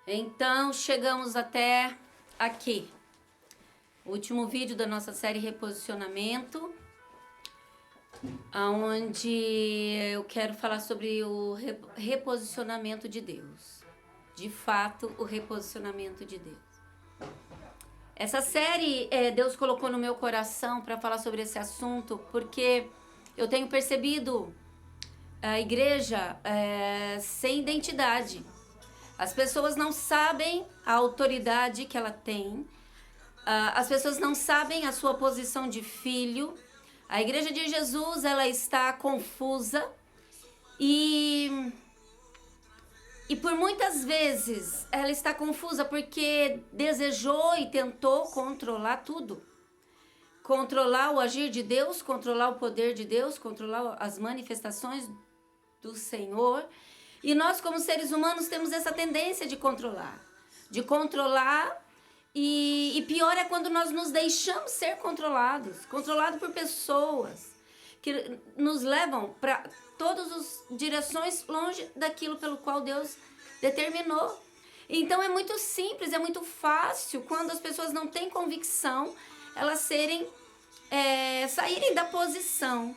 Então, chegamos até aqui. O último vídeo da nossa série Reposicionamento, onde eu quero falar sobre o reposicionamento de Deus. De fato, o reposicionamento de Deus. Essa série Deus colocou no meu coração para falar sobre esse assunto, porque eu tenho percebido a igreja sem identidade. As pessoas não sabem a autoridade que ela tem. As pessoas não sabem a sua posição de filho. A igreja de Jesus, ela está confusa e por muitas vezes ela está confusa porque desejou e tentou controlar tudo. Controlar o agir de Deus, controlar o poder de Deus, controlar as manifestações do Senhor. E nós, como seres humanos, temos essa tendência de controlar. E pior é quando nós nos deixamos ser controlados por pessoas que nos levam para todas as direções longe daquilo pelo qual Deus determinou. Então é muito simples, é muito fácil quando as pessoas não têm convicção, elas saírem da posição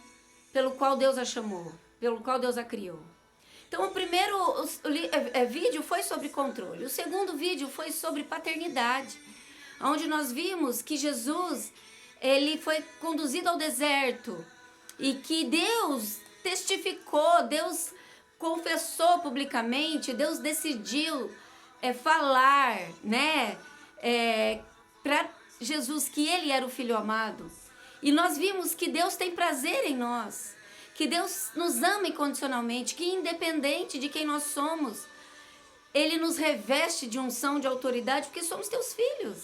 pelo qual Deus a chamou, pelo qual Deus a criou. Então o primeiro vídeo foi sobre controle, o segundo vídeo foi sobre paternidade, onde nós vimos que Jesus ele foi conduzido ao deserto e que Deus testificou, Deus confessou publicamente, Deus decidiu falar, né, para Jesus que ele era o Filho amado. E nós vimos que Deus tem prazer em nós, que Deus nos ama incondicionalmente, que independente de quem nós somos, Ele nos reveste de unção, de autoridade, porque somos teus filhos.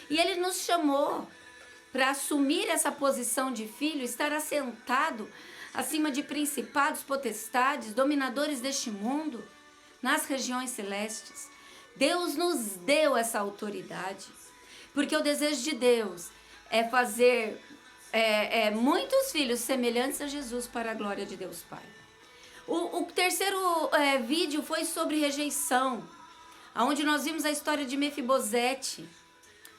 E Ele nos chamou para assumir essa posição de filho, estar assentado acima de principados, potestades, dominadores deste mundo, nas regiões celestes. Deus nos deu essa autoridade, porque o desejo de Deus é fazer muitos filhos semelhantes a Jesus para a glória de Deus Pai. O terceiro vídeo foi sobre rejeição, onde nós vimos a história de Mefibosete,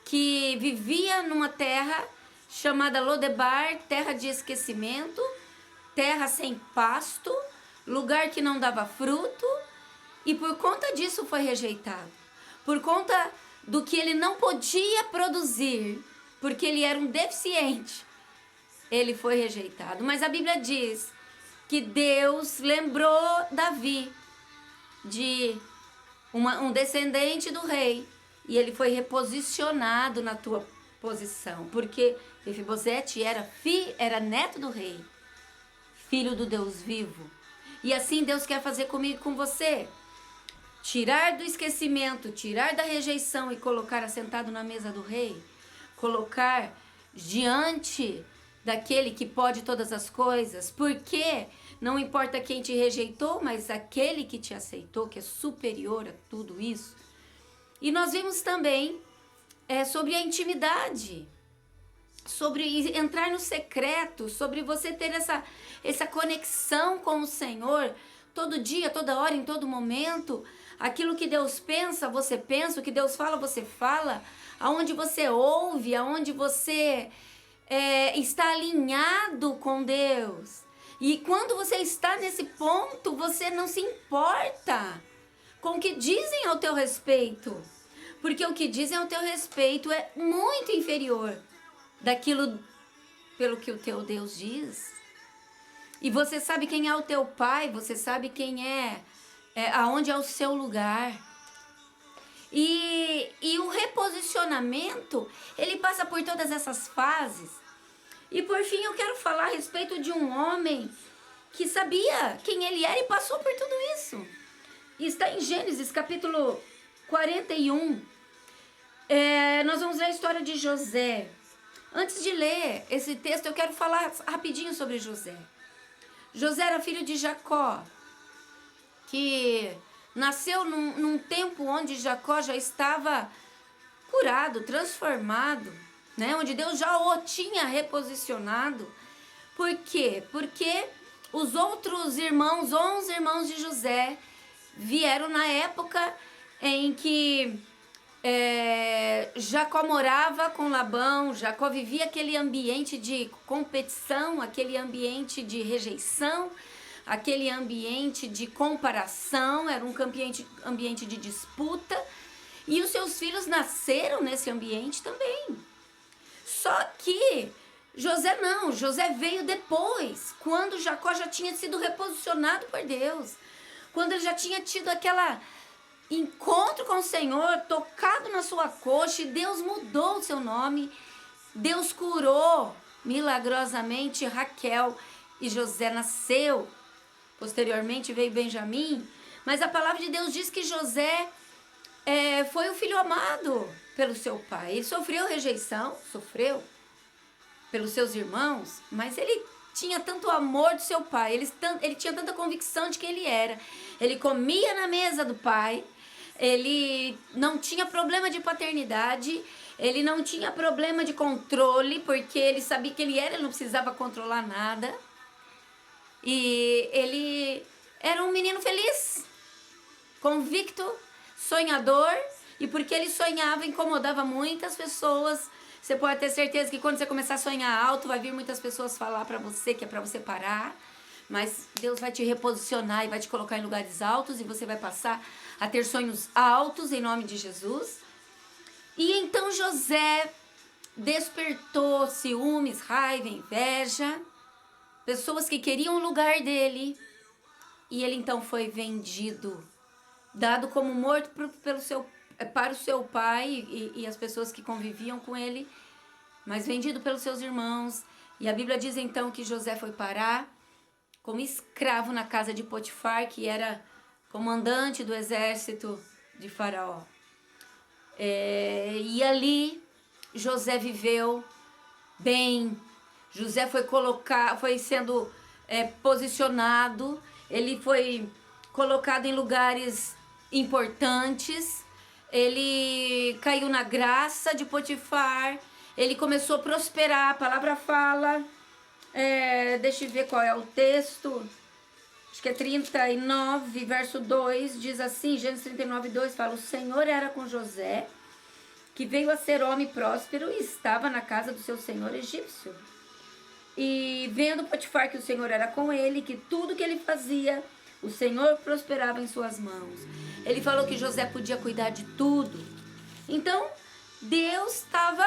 que vivia numa terra chamada Lodebar, terra de esquecimento, terra sem pasto, lugar que não dava fruto, e por conta disso foi rejeitado. Por conta do que ele não podia produzir, porque ele era um deficiente, ele foi rejeitado. Mas a Bíblia diz que Deus lembrou Davi de um descendente do rei, e ele foi reposicionado na tua posição, porque Mefibosete era neto do rei, filho do Deus vivo. E assim Deus quer fazer comigo e com você. Tirar do esquecimento, tirar da rejeição e colocar assentado na mesa do rei. Colocar diante daquele que pode todas as coisas. Porque não importa quem te rejeitou, mas aquele que te aceitou, que é superior a tudo isso. E nós vimos também sobre a intimidade, sobre entrar no secreto, sobre você ter essa conexão com o Senhor todo dia, toda hora, em todo momento. Aquilo que Deus pensa, você pensa, o que Deus fala, você fala, aonde você ouve, aonde você está alinhado com Deus. E quando você está nesse ponto, você não se importa com o que dizem ao teu respeito, porque o que dizem ao teu respeito é muito inferior daquilo pelo que o teu Deus diz. E você sabe quem é o teu pai, você sabe quem aonde é o seu lugar. E o reposicionamento, ele passa por todas essas fases. E por fim eu quero falar a respeito de um homem que sabia quem ele era e passou por tudo isso. E está em Gênesis capítulo 41. Nós vamos ler a história de José. Antes de ler esse texto, eu quero falar rapidinho sobre José. José era filho de Jacó, que nasceu num tempo onde Jacó já estava curado, transformado, né? Onde Deus já o tinha reposicionado. Por quê? Porque os outros irmãos, 11 irmãos de José, vieram na época em que Jacó morava com Labão. Jacó vivia aquele ambiente de competição, aquele ambiente de rejeição, aquele ambiente de comparação, era um ambiente de disputa, e os seus filhos nasceram nesse ambiente também. Só que José não, José veio depois, quando Jacó já tinha sido reposicionado por Deus, quando ele já tinha tido aquela encontro com o Senhor, tocado na sua coxa, e Deus mudou o seu nome. Deus curou milagrosamente Raquel, e José nasceu. Posteriormente veio Benjamim, mas a palavra de Deus diz que José foi o filho amado pelo seu pai. Ele sofreu rejeição, sofreu pelos seus irmãos, mas ele tinha tanto amor do seu pai, ele tinha tanta convicção de quem ele era. Ele comia na mesa do pai, ele não tinha problema de paternidade, ele não tinha problema de controle, porque ele sabia que ele não precisava controlar nada. E ele era um menino feliz, convicto, sonhador, e porque ele sonhava, incomodava muitas pessoas. Você pode ter certeza que quando você começar a sonhar alto, vai vir muitas pessoas falar pra você que é pra você parar, mas Deus vai te reposicionar e vai te colocar em lugares altos, e você vai passar a ter sonhos altos em nome de Jesus. E então José despertou ciúmes, raiva, inveja, pessoas que queriam o lugar dele, e ele então foi vendido, dado como morto para o seu pai e as pessoas que conviviam com ele, mas vendido pelos seus irmãos. E a Bíblia diz então que José foi parar como escravo na casa de Potifar, que era comandante do exército de Faraó. E ali José viveu bem. José foi sendo posicionado, ele foi colocado em lugares importantes, ele caiu na graça de Potifar, ele começou a prosperar. A palavra fala, deixa eu ver qual é o texto, acho que é 39, verso 2, diz assim, Gênesis 39, 2, fala: o Senhor era com José, que veio a ser homem próspero e estava na casa do seu senhor egípcio. E vendo Potifar que o Senhor era com ele, que tudo que ele fazia, o Senhor prosperava em suas mãos. Ele falou que José podia cuidar de tudo. Então, Deus estava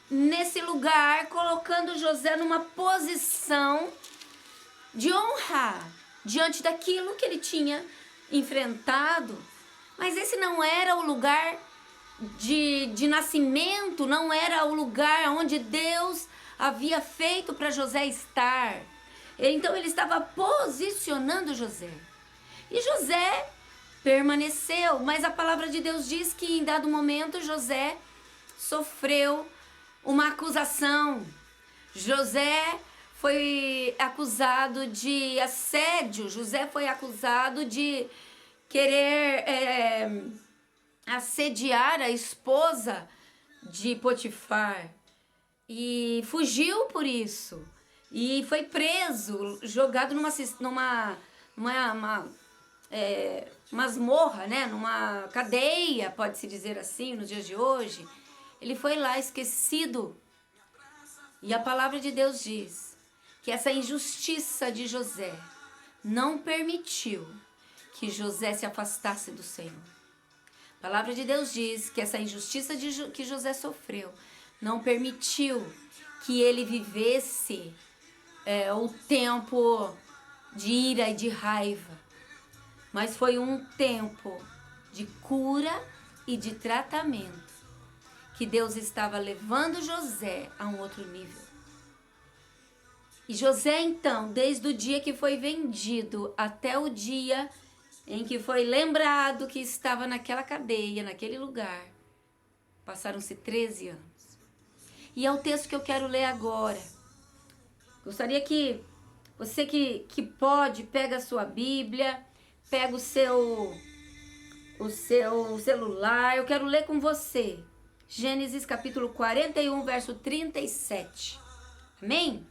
nesse lugar, colocando José numa posição de honra, diante daquilo que ele tinha enfrentado. Mas esse não era o lugar de nascimento, não era o lugar onde Deus havia feito para José estar. Então ele estava posicionando José. E José permaneceu, mas a palavra de Deus diz que em dado momento José sofreu uma acusação. José foi acusado de assédio, José foi acusado de querer assediar a esposa de Potifar, e fugiu por isso, e foi preso, jogado numa masmorra, né? Numa cadeia, pode-se dizer assim, nos dias de hoje. Ele foi lá esquecido, e a palavra de Deus diz que essa injustiça de José não permitiu que José se afastasse do Senhor. A palavra de Deus diz que essa injustiça que José sofreu não permitiu que ele vivesse o tempo de ira e de raiva, mas foi um tempo de cura e de tratamento, que Deus estava levando José a um outro nível. E José, então, desde o dia que foi vendido até o dia em que foi lembrado que estava naquela cadeia, naquele lugar, passaram-se 13 anos. E é o texto que eu quero ler agora. Gostaria que você que pode, pega a sua Bíblia, pega o seu celular. Eu quero ler com você Gênesis capítulo 41, verso 37. Amém?